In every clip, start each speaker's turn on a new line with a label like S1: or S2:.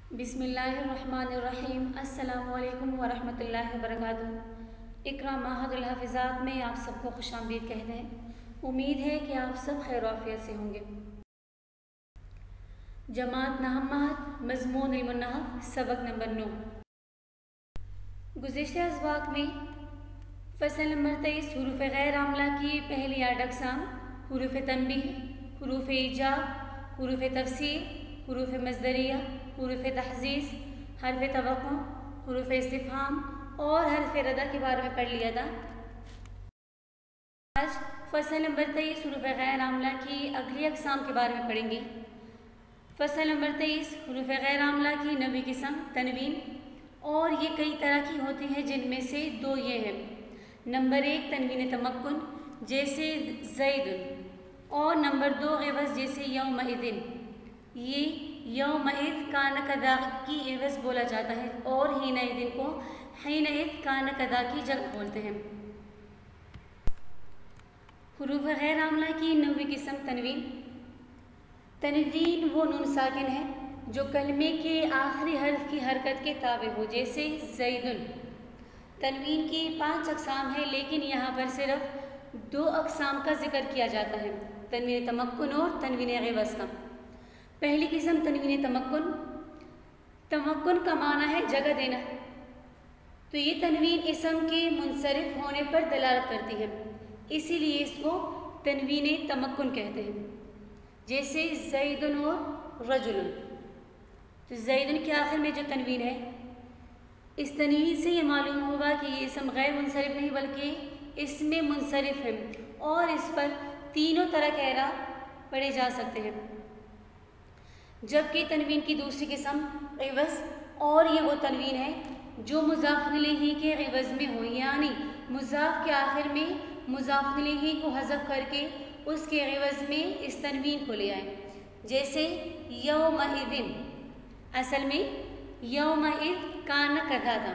S1: बिस्मिल्लाहिर्रहमानिर्रहीम। अस्सलामुअलैकुम वरहमतुल्लाहि वबरकातुहू। इक़रा महदुल हफ़िज़ात में आप सबको खुशामदीद कहते हैं। उम्मीद है कि आप सब खैर आफियत से होंगे। जमात नहम महद मज़मून इल्मुन नहव सबक नंबर 9। गुज़िश्ता असबाक में फ़सल नंबर 23 हुरूफ़ गैर आमला की पहली 8 अक़साम हुरूफ़ तंबीह, हुरूफ़ ईजाब, हुरूफ़ तफ़सीर, हुरूफ़ मज़दरिया, हुरूफ़ तहज़ीज़, हर्फ़ तवक़्क़ुअ, हुरूफ़ इस्तिफ़हाम और हर्फ़ रदा के बारे में पढ़ लिया था। आज फ़सल नंबर 23 हुरूफ़ गैर आमला की अगली अक़साम के बारे में पढ़ेंगे। फ़सल नंबर 23 हुरूफ़ गैर आमला की नवी किस्म तनवीन, और ये कई तरह की होती हैं, जिनमें से 2 ये हैं। नंबर 1 तनवीन तमक्कुन जैसे ज़ैदुन, और नंबर 2 एवज़ जैसे यौमइदिन। ये यौमइद कान कदा की एवज़ बोला जाता है और हीनइदिन को हीनइद कान कदा की जगह बोलते हैं। हुरूफ़ गैर आमला की नवी किस्म तनवीन। तनवीन वो नून साकिन है जो कलमे के आखिरी हर्फ की हरकत के ताबे हो, जैसे ज़ैदुन। तनवीन की 5 अक़साम है, लेकिन यहाँ पर सिर्फ 2 अक़साम का जिक्र किया जाता है, तनवीन तमक्कुन और तनवीन एवज़ का। पहली किस्म तनवीन तमक्कुन। तमक्कुन का माना है जगह देना, तो ये तनवीन इस्म के मुनसरिफ होने पर दलालत करती है, इसीलिए इसको तनवीन तमक्कुन कहते हैं। जैसे ज़ैदुन और रजुलन, तो ज़ैदुन के आखिर में जो तनवीन है, इस तनवीन से ये मालूम होगा कि ये इस्म गैर मुनसरिफ नहीं बल्कि इसमें मुनसरिफ है, और इस पर तीनों तरह के एरा पढ़े जा सकते हैं। जबकि तनवीन की दूसरी किस्म एवज़, और ये वो तनवीन है जो मुज़ाफ़ इलैहि के एवज़ में हो, यानी मुज़ाफ़ के आखिर में मुज़ाफ़ इलैहि को हज़फ करके उसके एवज़ में इस तनवीन को ले आए। जैसे यौमइदिन, असल में यौमइद कान कदा था,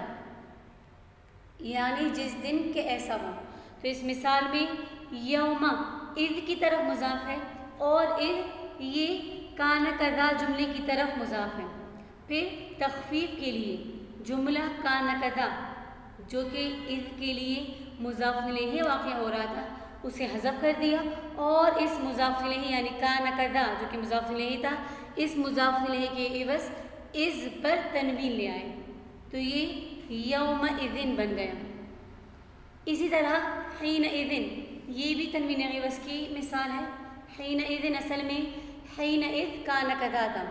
S1: यानी जिस दिन के ऐसा हो। तो इस मिसाल में यौमा इद की तरफ मुज़ाफ़ है और इद ये कान कदा जुमले की तरफ मुज़ाफ़ है। फिर तख़फ़ीफ़ के लिए जुमला कान कदा जो कि इद के लिए मुज़ाफ़ इलैहि वाक़िअ हो रहा था, उसे हज़फ कर दिया, और इस मुज़ाफ़ इलैहि यानी कान कदा जो कि मुज़ाफ़ इलैहि था, इस मुज़ाफ़ इलैहि के एवज़ इज़ पर तनवीन ले आए, तो ये यौमइदिन बन गया। इसी तरह हीनइदिन, ये भी तनवीन एवज़ की मिसाल है। हीनइदिन असल में हीनइद कान कदा था,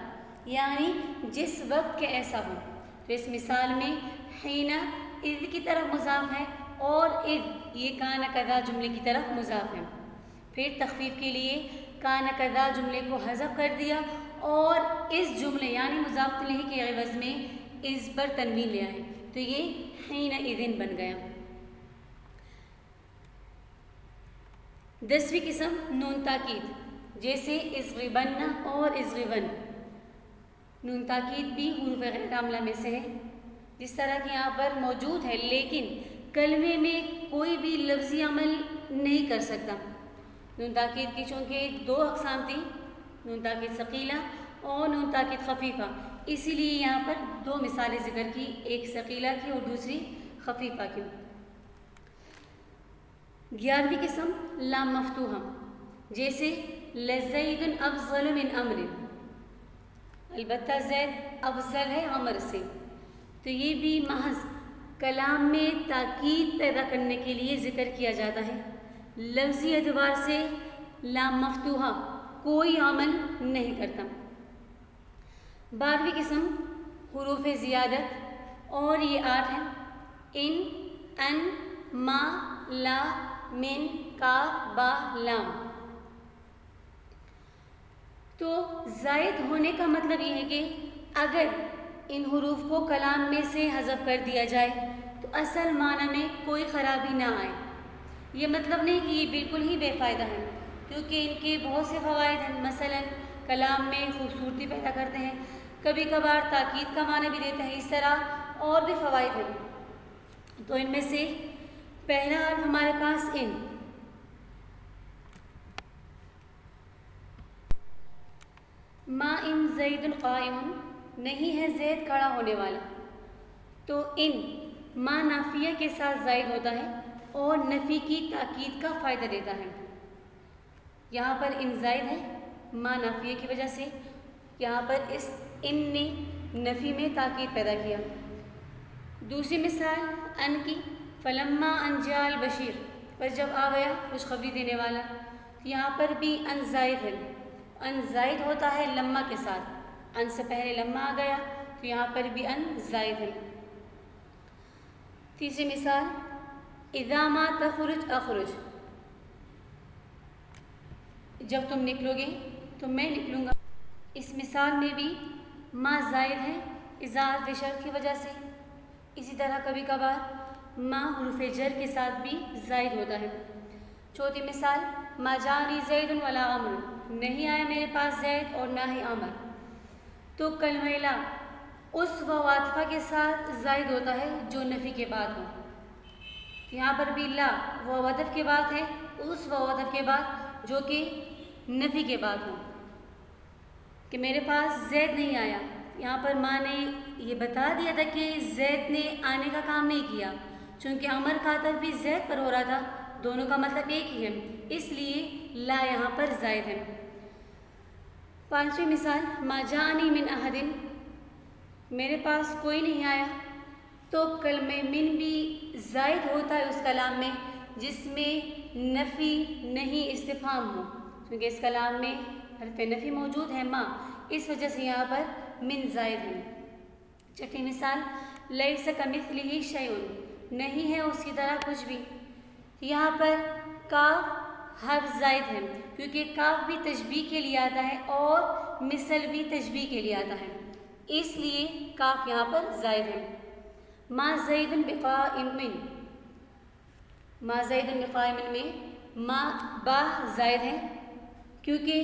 S1: यानी जिस वक्त के ऐसा हो। तो इस मिसाल में हीना इद की तरफ मुज़ाफ़ है और इद ये कान कदा जुमले की तरफ मुज़ाफ़ है। फिर तख़फ़ीफ़ के लिए कान कदा जुमले को हज़फ कर दिया और इस जुमले यानी मुज़ाफ़ इलैहि के एवज़ में इस पर तनवीन ले आए, तो ये हीनइदिन बन गया। 10वीं किस्म नून ताकीद, जैसे इज़ग़िबन्न और इज़ग़िबन। नून ताकीद भी हुरूफ़ गैर आमला में से है, जिस तरह की यहाँ पर मौजूद है, लेकिन कलमे में कोई भी लफ्ज़ी अमल नहीं कर सकता। नून ताकीद की चूँकि 2 अक़साम थी, नून ताकीद सक़ीला और नून ताकीद ख़फ़ीफ़ा, इसीलिए यहाँ पर 2 मिसालें ज़िक्र की, एक सक़ीला की और दूसरी ख़फ़ीफ़ा की। 11वीं किस्म लाम मफ़तूहा, जैसे लज़ैदुन अफ़ज़ल मिन अम्रिन। अलबत्ता ज़ैद अफ़ज़ल है अमर से, तो ये भी महज़ कलाम में ताकीद पैदा करने के लिए ज़िक्र किया जाता है। लफ्ज़ी एतबार से लाम मफ़तूहा कोई अमल नहीं करता। 12वीं किस्म हुरूफ़ ज़ियादत, और ये 8 हैं। इन, अन, मा, ला, मिन, का, बा, लाम। तो ज़ायद होने का मतलब ये है कि अगर इन हुरूफ़ को कलाम में से हज़फ कर दिया जाए तो असल माना में कोई ख़राबी ना आए। ये मतलब नहीं कि ये बिल्कुल ही बेफ़ायदा है, क्योंकि इनके बहुत से फ़वाइद हैं। मसलन कलाम में खूबसूरती पैदा करते हैं, कभी कभार ताकीद का माना भी देते हैं, इस तरह और भी फ़वाइद हैं। तो इनमें से पहला हर्फ हमारे पास इन, मा इन ज़ैदुन क़ाइमुन, नहीं है ज़ैद खड़ा होने वाला। तो इन मा नाफिया के साथ ज़ायद होता है और नफ़ी की ताकीद का फ़ायदा देता है। यहाँ पर इन ज़ायद है मा नाफिया की वजह से, यहाँ पर इस इन ने नफ़ी में ताकीद पैदा किया। दूसरी मिसाल अन की, फलम्मा अनजाल बशीर, पर जब आ गया खुशखबरी देने वाला। तो यहाँ पर भी अन ज़ायद है, अन ज़ायद होता है लम्मा के साथ, अन से पहले लम्मा आ गया तो यहाँ पर भी अन ज़ायद है। तीसरी मिसाल इज़ा मा तख़रुज अख़रुज, जब तुम निकलोगे तो मैं निकलूँगा। इस मिसाल में भी मा ज़ायद है इज़ार व शर्त की वजह से। इसी तरह कभी कभार मा हुरूफ़ जर के साथ भी ज़ायद होता है। चौथी मिसाल मा जानी ज़ैदुन वला अमर, नहीं आया मेरे पास ज़ैद और ना ही अमर। तो कलमा ला उस वातिफ़ा के साथ ज़ायद होता है जो नफ़ी के बाद हो। यहाँ पर भी ला वातिफ़ के बाद है, उस वातिफ़ के बाद जो कि नफ़ी के बाद हो, कि मेरे पास ज़ैद नहीं आया। यहाँ पर माँ ने ये बता दिया था कि ज़ैद ने आने का काम नहीं किया, चूँकि अमर का अतफ़ भी ज़ैद पर हो रहा था, दोनों का मतलब एक ही है, इसलिए ला यहाँ पर ज़ायद है। पांचवी मिसाल मा जानी मिन अहदिन, मेरे पास कोई नहीं आया। तो कलमे मिन भी ज़ायद होता है उस कलाम में जिसमें नफ़ी नहीं इस्तिफ़ाम हो, क्योंकि इस कलाम में हरफ़ नफ़ी मौजूद है मा, इस वजह से यहाँ पर मिन ज़ायद है। छठी मिसाल लैसा कमिस्लिही शैउन, नहीं है उसकी तरह कुछ भी। यहाँ पर काफ हर्फ ज़ायद है, क्योंकि काफ भी तशबीह के लिए आता है और मिसल भी तशबीह के लिए आता है, इसलिए काफ यहाँ पर ज़ायद है। मा ज़ैदुन बिक़ाइमिन, मा ज़ैदुन बिक़ाइमिन में मा बा ज़ायद है, क्योंकि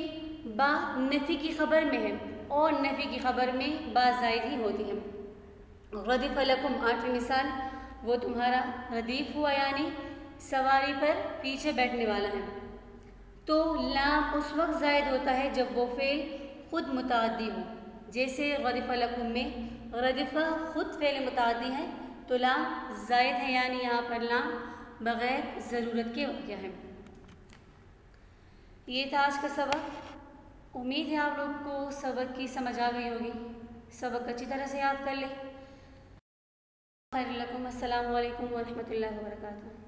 S1: बा नफ़ी की ख़बर में है और नफ़ी की ख़बर में बा ज़ायद ही होती है। रदीफ़ लकुम, आठवीं मिसाल, वो तुम्हारा रदीफ़ हुआ यानी सवारी पर पीछे बैठने वाला है। तो लाम उस वक्त ज़ायद होता है जब वो फ़ेल ख़ुद मुताअद्दी हो, जैसे रदीफ़ लकुम में रदीफ़ा ख़ुद फ़ेल मुताअद्दी है तो लाम ज़ायद है, यानी यहाँ पर लाम बग़ैर ज़रूरत के वाक़या है। ये था आज का सबक। उम्मीद है आप लोग को सबक की समझ आ गई होगी, सबक अच्छी तरह से याद कर ले। खैर लकुम, अस्सलामु अलैकुम व रहमतुल्लाहि व बरकातुहू।